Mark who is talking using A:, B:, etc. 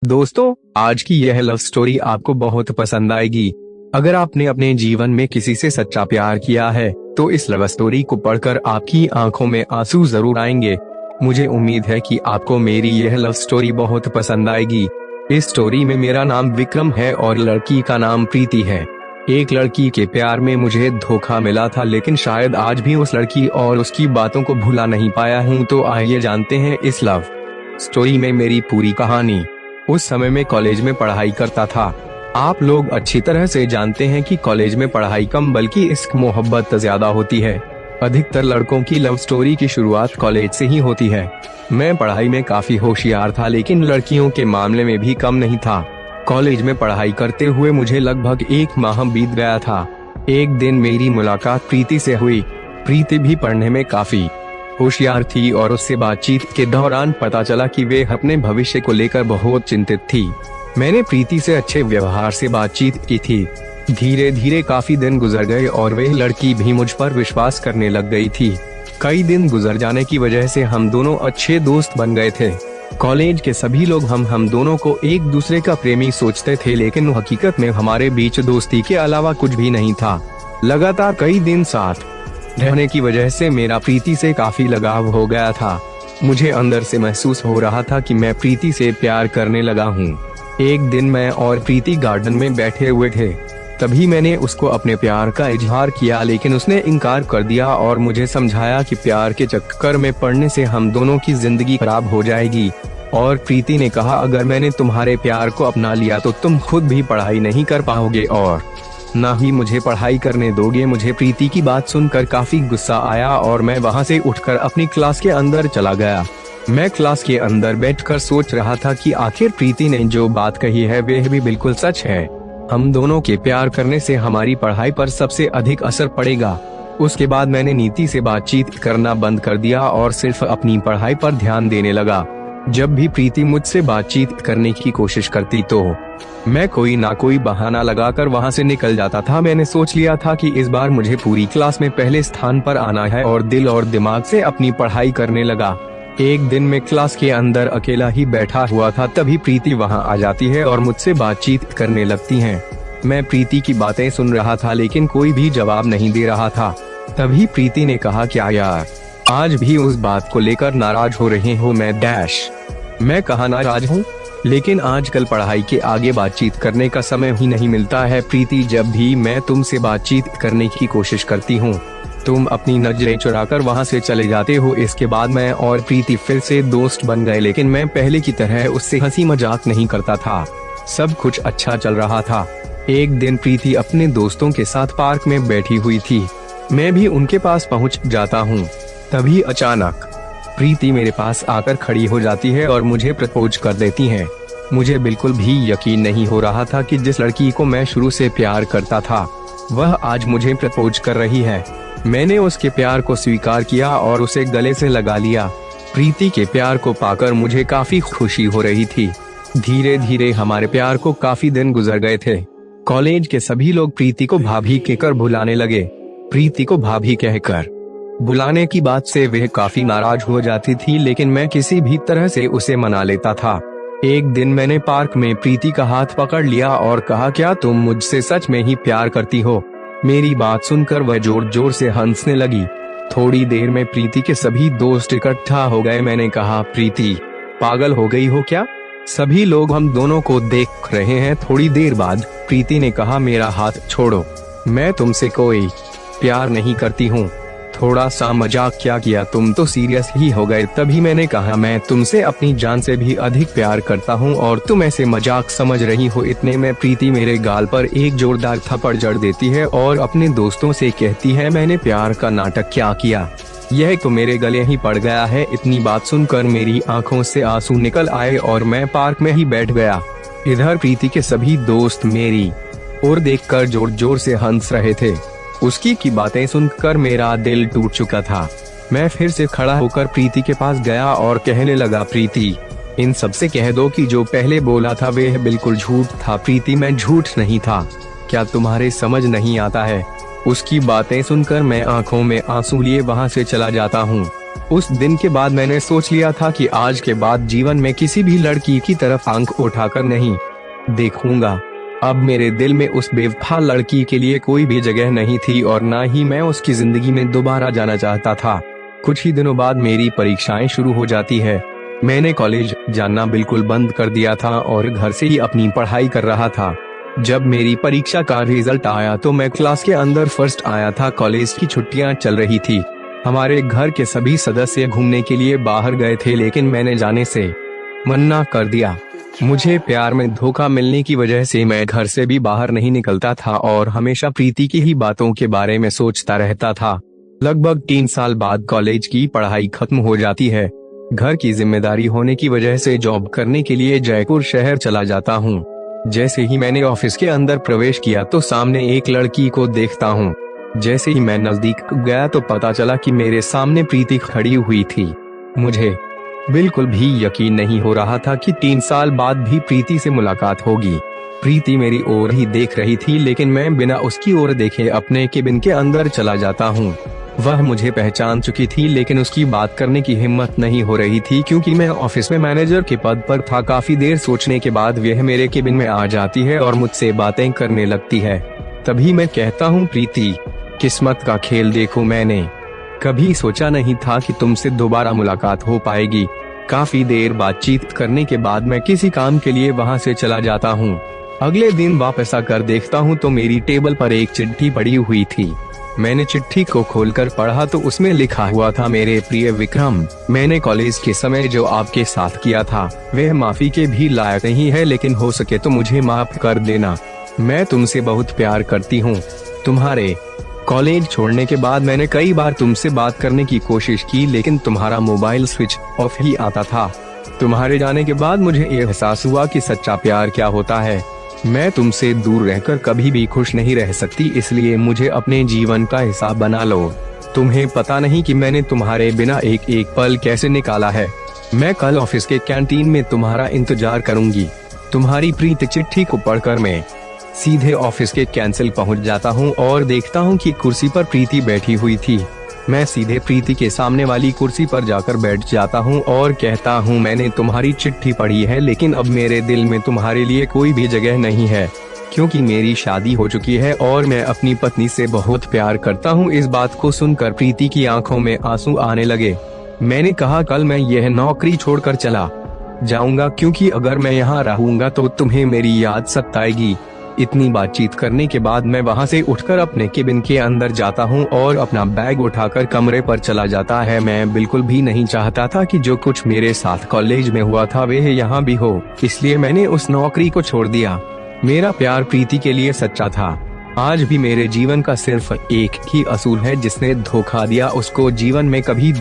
A: दोस्तों, आज की यह लव स्टोरी आपको बहुत पसंद आएगी। अगर आपने अपने जीवन में किसी से सच्चा प्यार किया है तो इस लव स्टोरी को पढ़कर आपकी आंखों में आंसू जरूर आएंगे। मुझे उम्मीद है कि आपको मेरी यह लव स्टोरी बहुत पसंद आएगी। इस स्टोरी में मेरा नाम विक्रम है और लड़की का नाम प्रीति है। एक लड़की के प्यार में मुझे धोखा मिला था, लेकिन शायद आज भी उस लड़की और उसकी बातों को भुला नहीं पाया हूँ। तो आइए जानते हैं इस लव स्टोरी में मेरी पूरी कहानी। उस समय मैं कॉलेज में पढ़ाई करता था। आप लोग अच्छी तरह से जानते हैं कि कॉलेज में पढ़ाई कम बल्कि इश्क मोहब्बत ज्यादा होती है। अधिकतर लड़कों की लव स्टोरी की शुरुआत कॉलेज से ही होती है। मैं पढ़ाई में काफी होशियार था, लेकिन लड़कियों के मामले में भी कम नहीं था। कॉलेज में पढ़ाई करते हुए मुझे लगभग 1 माह बीत गया था। एक दिन मेरी मुलाकात प्रीति से हुई। प्रीति भी पढ़ने में काफी होशियार थी और उससे बातचीत के दौरान पता चला कि वे अपने भविष्य को लेकर बहुत चिंतित थी। मैंने प्रीति से अच्छे व्यवहार से बातचीत की थी। धीरे धीरे काफी दिन गुजर गए और वह लड़की भी मुझ पर विश्वास करने लग गई थी। कई दिन गुजर जाने की वजह से हम दोनों अच्छे दोस्त बन गए थे। कॉलेज के सभी लोग हम दोनों को एक दूसरे का प्रेमी सोचते थे, लेकिन हकीकत में हमारे बीच दोस्ती के अलावा कुछ भी नहीं था। लगातार कई दिन साथ रहने की वजह से मेरा प्रीति से काफी लगाव हो गया था। मुझे अंदर से महसूस हो रहा था कि मैं प्रीति से प्यार करने लगा हूँ। एक दिन मैं और प्रीति गार्डन में बैठे हुए थे। तभी मैंने उसको अपने प्यार का इजहार किया, लेकिन उसने इनकार कर दिया और मुझे समझाया कि प्यार के चक्कर में पड़ने से हम दोनों की जिंदगी खराब हो जाएगी। और प्रीति ने कहा, अगर मैंने तुम्हारे प्यार को अपना लिया तो तुम खुद भी पढ़ाई नहीं कर पाओगे और ना ही मुझे पढ़ाई करने दोगे। मुझे प्रीति की बात सुनकर काफी गुस्सा आया और मैं वहां से उठकर अपनी क्लास के अंदर चला गया। मैं क्लास के अंदर बैठकर सोच रहा था कि आखिर प्रीति ने जो बात कही है वह भी बिल्कुल सच है। हम दोनों के प्यार करने से हमारी पढ़ाई पर सबसे अधिक असर पड़ेगा। उसके बाद मैंने नीति से बातचीत करना बंद कर दिया और सिर्फ अपनी पढ़ाई पर ध्यान देने लगा। जब भी प्रीति मुझसे बातचीत करने की कोशिश करती तो मैं कोई ना कोई बहाना लगाकर वहां से निकल जाता था। मैंने सोच लिया था कि इस बार मुझे पूरी क्लास में पहले स्थान पर आना है और दिल और दिमाग से अपनी पढ़ाई करने लगा। एक दिन मैं क्लास के अंदर अकेला ही बैठा हुआ था, तभी प्रीति वहां आ जाती है और मुझसे बातचीत करने लगती हैं। मैं प्रीति की बातें सुन रहा था, लेकिन कोई भी जवाब नहीं दे रहा था। तभी प्रीति ने कहा, क्या यार, आज भी उस बात को लेकर नाराज हो रहे हो? मैं कहा, नाराज हूँ, लेकिन आजकल पढ़ाई के आगे बातचीत करने का समय ही नहीं मिलता है। प्रीति, जब भी मैं तुमसे बातचीत करने की कोशिश करती हूँ तुम अपनी नजरें चुराकर वहाँ से चले जाते हो। इसके बाद मैं और प्रीति फिर से दोस्त बन गए, लेकिन मैं पहले की तरह उससे हंसी मजाक नहीं करता था। सब कुछ अच्छा चल रहा था। एक दिन प्रीति अपने दोस्तों के साथ पार्क में बैठी हुई थी। मैं भी उनके पास पहुँच जाता हूँ। तभी अचानक प्रीति मेरे पास आकर खड़ी हो जाती है और मुझे प्रपोज कर देती है। मुझे बिल्कुल भी यकीन नहीं हो रहा था कि जिस लड़की को मैं शुरू से प्यार करता था वह आज मुझे प्रपोज कर रही है। मैंने उसके प्यार को स्वीकार किया और उसे गले से लगा लिया। प्रीति के प्यार को पाकर मुझे काफी खुशी हो रही थी। धीरे धीरे हमारे प्यार को काफी दिन गुजर गए थे। कॉलेज के सभी लोग प्रीति को भाभी कहकर बुलाने लगे। प्रीति को भाभी कहकर बुलाने की बात से वह काफी नाराज हो जाती थी, लेकिन मैं किसी भी तरह से उसे मना लेता था। एक दिन मैंने पार्क में प्रीति का हाथ पकड़ लिया और कहा, क्या तुम मुझसे सच में ही प्यार करती हो? मेरी बात सुनकर वह जोर जोर से हंसने लगी। थोड़ी देर में प्रीति के सभी दोस्त इकट्ठा हो गए। मैंने कहा, प्रीति, पागल हो गई हो क्या? सभी लोग हम दोनों को देख रहे हैं। थोड़ी देर बाद प्रीति ने कहा, मेरा हाथ छोड़ो, मैं तुमसे कोई प्यार नहीं करती हूँ। थोड़ा सा मजाक क्या किया, तुम तो सीरियस ही हो गए। तभी मैंने कहा, मैं तुमसे अपनी जान से भी अधिक प्यार करता हूँ और तुम ऐसे मजाक समझ रही हो। इतने में प्रीति मेरे गाल पर एक जोरदार थप्पड़ जड़ देती है और अपने दोस्तों से कहती है, मैंने प्यार का नाटक क्या किया, यह तो मेरे गले ही पड़ गया है। इतनी बात सुनकर मेरी आंखों से आंसू निकल आए और मैं पार्क में ही बैठ गया। इधर प्रीति के सभी दोस्त मेरी ओर देखकर जोर जोर से हंस रहे थे। उसकी की बातें सुनकर मेरा दिल टूट चुका था। मैं फिर से खड़ा होकर प्रीति के पास गया और कहने लगा, प्रीति, इन सबसे कह दो कि जो पहले बोला था वह बिल्कुल झूठ था। प्रीति, मैं झूठ नहीं था, क्या तुम्हारे समझ नहीं आता है? उसकी बातें सुनकर मैं आंखों में आंसू लिए वहां से चला जाता हूँ। उस दिन के बाद मैंने सोच लिया था कि आज के बाद जीवन में किसी भी लड़की की तरफ आंख उठाकर नहीं देखूंगा। अब मेरे दिल में उस बेवफा लड़की के लिए कोई भी जगह नहीं थी और ना ही मैं उसकी जिंदगी में दोबारा जाना चाहता था। कुछ ही दिनों बाद मेरी परीक्षाएं शुरू हो जाती है। मैंने कॉलेज जाना बिल्कुल बंद कर दिया था और घर से ही अपनी पढ़ाई कर रहा था। जब मेरी परीक्षा का रिजल्ट आया तो मैं क्लास के अंदर फर्स्ट आया था। कॉलेज की छुट्टियां चल रही थी। हमारे घर के सभी सदस्य घूमने के लिए बाहर गए थे, लेकिन मैंने जाने से मना कर दिया। मुझे प्यार में धोखा मिलने की वजह से मैं घर से भी बाहर नहीं निकलता था और हमेशा प्रीति की ही बातों के बारे में सोचता रहता था। लगभग 3 साल बाद कॉलेज की पढ़ाई खत्म हो जाती है। घर की जिम्मेदारी होने की वजह से जॉब करने के लिए जयपुर शहर चला जाता हूँ। जैसे ही मैंने ऑफिस के अंदर प्रवेश किया तो सामने एक लड़की को देखता हूँ। जैसे ही मैं नजदीक गया तो पता चला कि मेरे सामने प्रीति खड़ी हुई थी। मुझे बिल्कुल भी यकीन नहीं हो रहा था कि 3 साल बाद भी प्रीति से मुलाकात होगी। प्रीति मेरी ओर ही देख रही थी, लेकिन मैं बिना उसकी ओर देखे अपने केबिन के अंदर चला जाता हूँ। वह मुझे पहचान चुकी थी, लेकिन उसकी बात करने की हिम्मत नहीं हो रही थी क्योंकि मैं ऑफिस में मैनेजर के पद पर था। काफी देर सोचने के बाद वह मेरे केबिन में आ जाती है और मुझसे बातें करने लगती है। तभी मैं कहता हूँ, प्रीति, किस्मत का खेल देखो, मैंने कभी सोचा नहीं था कि तुमसे दोबारा मुलाकात हो पाएगी। काफी देर बातचीत करने के बाद मैं किसी काम के लिए वहाँ से चला जाता हूँ। अगले दिन वापस आकर देखता हूँ तो मेरी टेबल पर एक चिट्ठी पड़ी हुई थी। मैंने चिट्ठी को खोलकर पढ़ा तो उसमें लिखा हुआ था, मेरे प्रिय विक्रम, मैंने कॉलेज के समय जो आपके साथ किया था वह माफी के भी लायक नहीं है, लेकिन हो सके तो मुझे माफ कर देना। मैं तुमसे बहुत प्यार करती हूँ। तुम्हारे कॉलेज छोड़ने के बाद मैंने कई बार तुमसे बात करने की कोशिश की, लेकिन तुम्हारा मोबाइल स्विच ऑफ ही आता था। तुम्हारे जाने के बाद मुझे एहसास हुआ कि सच्चा प्यार क्या होता है। मैं तुमसे दूर रहकर कभी भी खुश नहीं रह सकती, इसलिए मुझे अपने जीवन का हिसाब बना लो। तुम्हें पता नहीं कि मैंने तुम्हारे बिना एक एक पल कैसे निकाला है। मैं कल ऑफिस के कैंटीन में तुम्हारा इंतजार करूंगी। तुम्हारी प्रीति। चिट्ठी को पढ़कर मैं सीधे ऑफिस के कैंसिल पहुंच जाता हूं और देखता हूं कि कुर्सी पर प्रीति बैठी हुई थी। मैं सीधे प्रीति के सामने वाली कुर्सी पर जाकर बैठ जाता हूं और कहता हूं, मैंने तुम्हारी चिट्ठी पढ़ी है, लेकिन अब मेरे दिल में तुम्हारे लिए कोई भी जगह नहीं है, क्योंकि मेरी शादी हो चुकी है और मैं अपनी पत्नी से बहुत प्यार करता हूं। इस बात को सुनकर प्रीति की आंखों में आंसू आने लगे। मैंने कहा, कल मैं यह नौकरी छोड़कर चला जाऊंगा, क्योंकि अगर मैं यहाँ रहूंगा तो तुम्हें मेरी याद सताएगी। इतनी बातचीत करने के बाद मैं वहाँ से उठकर अपने केबिन के अंदर जाता हूँ और अपना बैग उठाकर कमरे पर चला जाता है। मैं बिल्कुल भी नहीं चाहता था कि जो कुछ मेरे साथ कॉलेज में हुआ था वह यहाँ भी हो, इसलिए मैंने उस नौकरी को छोड़ दिया। मेरा प्यार प्रीति के लिए सच्चा था। आज भी मेरे जीवन का सिर्फ एक ही असूल है, जिसने धोखा दिया उसको जीवन में कभी